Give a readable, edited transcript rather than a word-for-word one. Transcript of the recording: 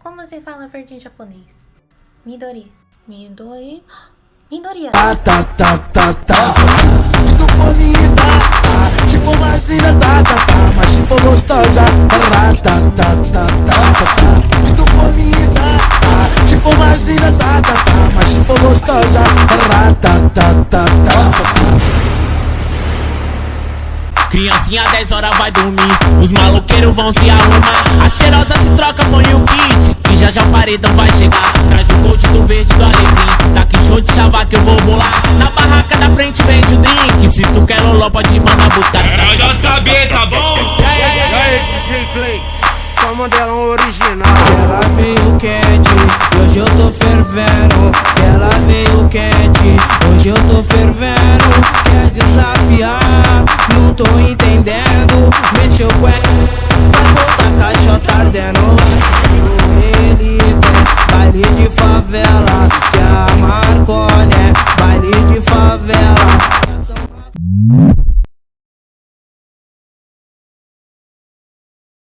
Como você fala verde em japonês? Midori. Midori. Midoriya. Tá, tá, tá, tá, tá. Muito bonita, se for mais linda, tá, tá, tá. Mas se for gostosa, tá, tá, tá, tá, tá. Muito bonita, se for mais linda, tá, tá, tá. Mas se for gostosa, tá, tá, tá, tá, tá. Criancinha 10 horas vai dormir, os maloqueiros vão se arrumar. A cheirosa se troca, põe o kit, que já já o paredão vai chegar. Traz o gold do verde do alecrim, tá aqui show de chava que eu vou rolar. Na barraca da frente vende o drink, se tu quer loló pode mandar buscar. JB, tá bom? E aí, DJ Play, só modelão original. Ela veio quente, hoje eu tô fervendo. Ela veio quente, hoje eu tô fervendo. Quer desafiar, não tô entendendo. Mexeu com